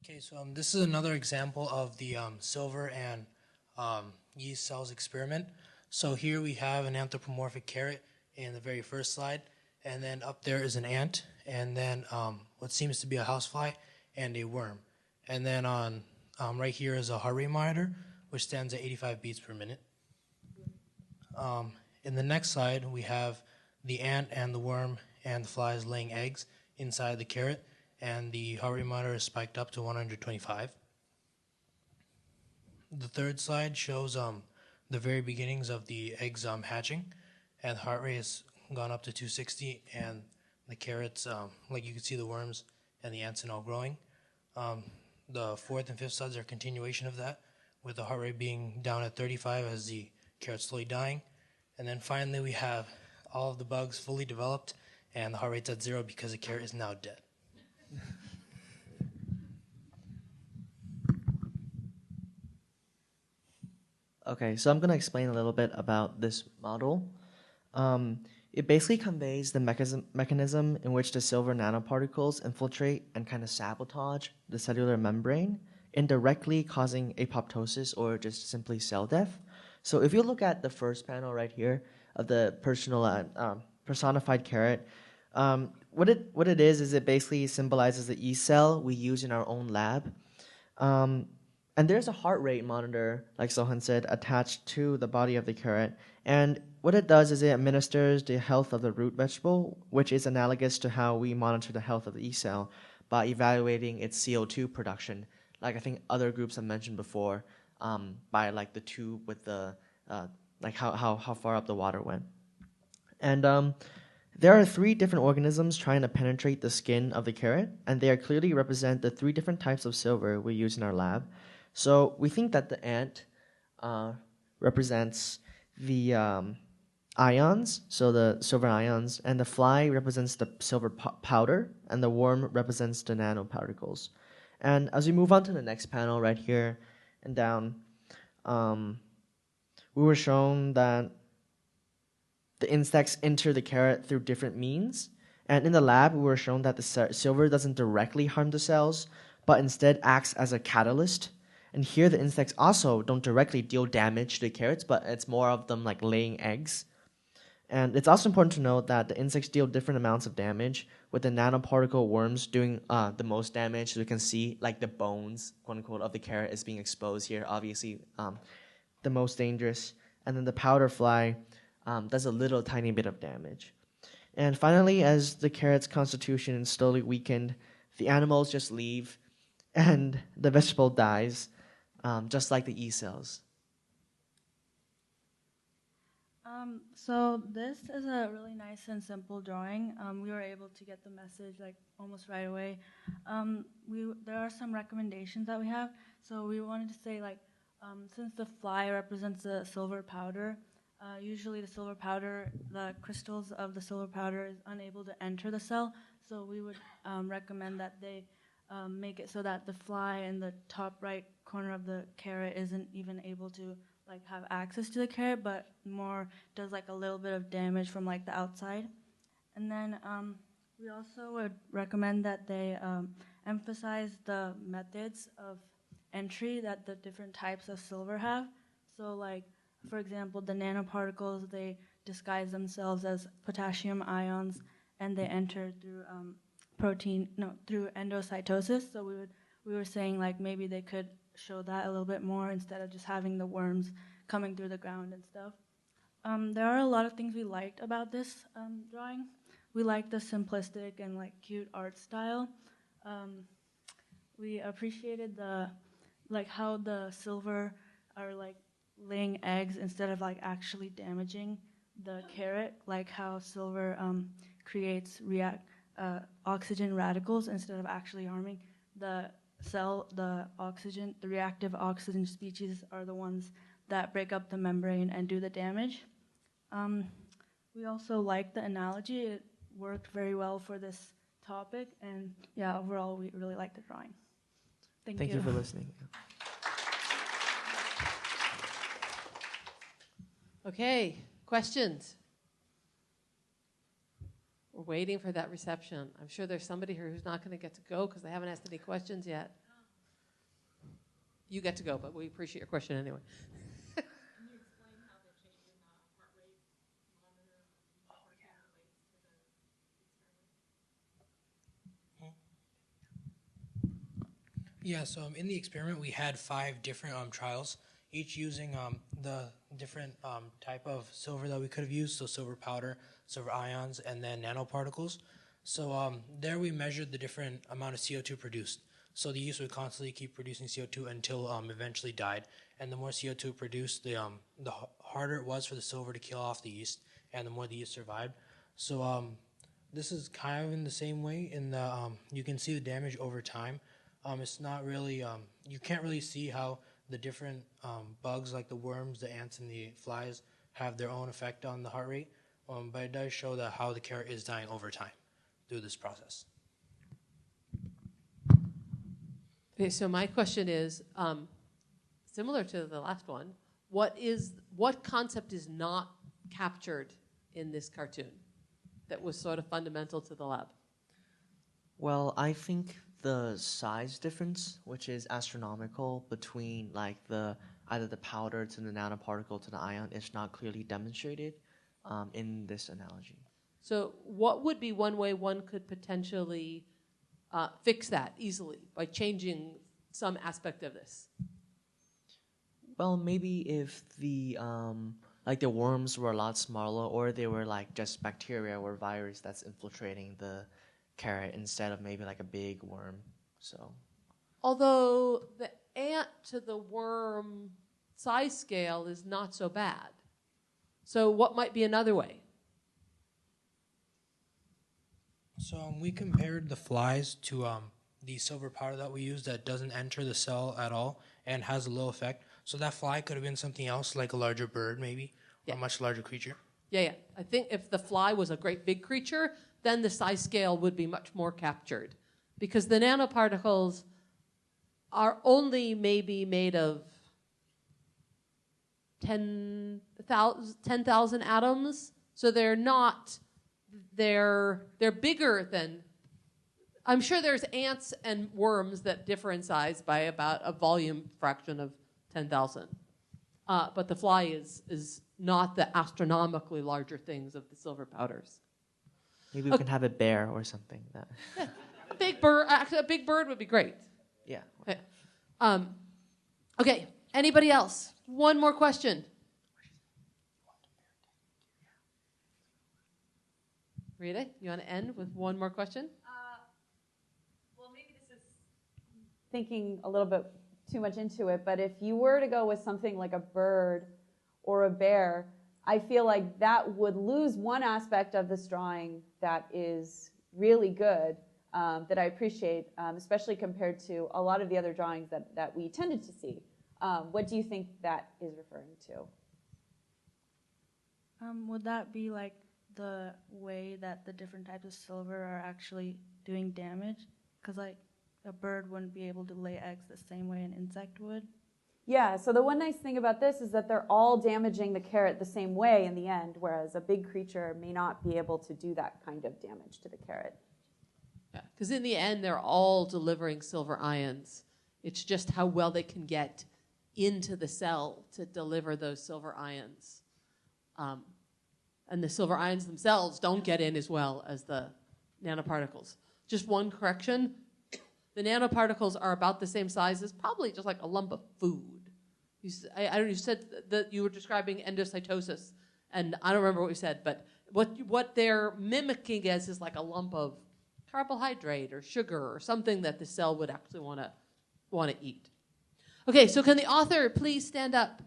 Okay, so this is another example of the silver and yeast cells experiment. So here we have an anthropomorphic carrot in the very first slide, and then up there is an ant, and then what seems to be a housefly and a worm. And then on right here is a heart rate monitor, which stands at 85 beats per minute. In the next slide, we have the ant and the worm and the flies laying eggs inside the carrot, and the heart rate monitor is spiked up to 125. The third slide shows the very beginnings of the eggs hatching, and the heart rate has gone up to 260, and the carrots, like you can see the worms and the ants and all growing. The fourth and fifth slides are a continuation of that, with the heart rate being down at 35 as the carrot's slowly dying. And then finally we have all of the bugs fully developed, and the heart rate's at 0 because the carrot is now dead. Okay, so I'm going to explain a little bit about this model. It basically conveys the mechanism in which the silver nanoparticles infiltrate and kind of sabotage the cellular membrane, indirectly causing apoptosis or just simply cell death. So if you look at the first panel right here of the personified carrot, what it is it basically symbolizes the E cell we use in our own lab. And there's a heart rate monitor, like Sohan said, attached to the body of the carrot. And what it does is it administers the health of the root vegetable, which is analogous to how we monitor the health of the E cell by evaluating its CO2 production, like I think other groups have mentioned before, by like the tube with the, like how far up the water went. And there are 3 different organisms trying to penetrate the skin of the carrot, and they clearly represent the 3 different types of silver we use in our lab. So we think that the ant represents the ions, so the silver ions, and the fly represents the silver powder, and the worm represents the nanoparticles. And as we move on to the next panel right here and down, we were shown that the insects enter the carrot through different means. And in the lab, we were shown that the silver doesn't directly harm the cells, but instead acts as a catalyst. And here the insects also don't directly deal damage to the carrots, but it's more of them like laying eggs. And it's also important to note that the insects deal different amounts of damage, with the nanoparticle worms doing the most damage. So you can see like the bones, quote unquote, of the carrot is being exposed here, obviously the most dangerous. And then the powder fly does a little tiny bit of damage. And finally, as the carrot's constitution is slowly weakened, the animals just leave and the vegetable dies, just like the E cells. So this is a really nice and simple drawing. We were able to get the message like almost right away. There are some recommendations that we have. So we wanted to say like, since the fly represents the silver powder, usually the silver powder, the crystals of the silver powder is unable to enter the cell. So we would recommend that they make it so that the fly in the top right corner of the carrot isn't even able to like have access to the carrot, but more does like a little bit of damage from like the outside. And then we also would recommend that they emphasize the methods of entry that the different types of silver have. So like, for example, the nanoparticles, they disguise themselves as potassium ions, and they enter through through endocytosis. So we were saying like maybe they could show that a little bit more instead of just having the worms coming through the ground and stuff. There are a lot of things we liked about this drawing. We liked the simplistic and like cute art style. We appreciated how the silver are like laying eggs instead of like actually damaging the carrot, like how silver creates oxygen radicals instead of actually harming the cell. The reactive oxygen species are the ones that break up the membrane and do the damage. We also liked the analogy. It worked very well for this topic, and yeah, overall we really liked the drawing. Thank you for listening. Okay, questions? We're waiting for that reception. I'm sure there's somebody here who's not going to get to go because they haven't asked any questions yet. You get to go, but we appreciate your question anyway. Yeah, so in the experiment, we had 5 different trials, each using the different type of silver that we could have used, so silver powder, silver ions, and then nanoparticles. So there we measured the different amount of CO2 produced. So the yeast would constantly keep producing CO2 until eventually died. And the more CO2 produced, the harder it was for the silver to kill off the yeast, and the more the yeast survived. So this is kind of in the same way in the you can see the damage over time. It's not really, you can't really see how the different bugs like the worms, the ants, and the flies have their own effect on the heart rate, but it does show that how the carrot is dying over time through this process. Okay, so my question is, similar to the last one, what concept is not captured in this cartoon that was sort of fundamental to the lab? Well, I think the size difference, which is astronomical between like either the powder to the nanoparticle to the ion, is not clearly demonstrated in this analogy. So what would be one way one could potentially fix that easily by changing some aspect of this? Well, maybe if the like the worms were a lot smaller, or they were like just bacteria or virus that's infiltrating the carrot instead of maybe like a big worm. So, although the ant to the worm size scale is not so bad. So what might be another way? So we compared the flies to the silver powder that we use that doesn't enter the cell at all and has a low effect. So that fly could have been something else, like a larger bird maybe, or a much larger creature. Yeah. I think if the fly was a great big creature, then the size scale would be much more captured. Because the nanoparticles are only maybe made of 10,000 atoms. So they're bigger than, I'm sure there's ants and worms that differ in size by about a volume fraction of 10,000. But the fly is not the astronomically larger things of the silver powders. maybe we can have a bear or something. Yeah. Big bird. Actually, a big bird would be great. Yeah. Okay. Okay. Anybody else? One more question. Rita, you want to end with one more question? Well, maybe this is thinking a little bit too much into it, but if you were to go with something like a bird or a bear, I feel like that would lose one aspect of this drawing that is really good, that I appreciate, especially compared to a lot of the other drawings that we tended to see. What do you think that is referring to? Would that be like the way that the different types of silver are actually doing damage? Because like a bird wouldn't be able to lay eggs the same way an insect would. Yeah, so the one nice thing about this is that they're all damaging the carrot the same way in the end, whereas a big creature may not be able to do that kind of damage to the carrot. Yeah, because in the end, they're all delivering silver ions. It's just how well they can get into the cell to deliver those silver ions. And the silver ions themselves don't get in as well as the nanoparticles. Just one correction. The nanoparticles are about the same size as probably just like a lump of food. You said that you were describing endocytosis, and I don't remember what you said, but what they're mimicking as is like a lump of carbohydrate or sugar or something that the cell would actually want to eat. Okay, so can the author please stand up?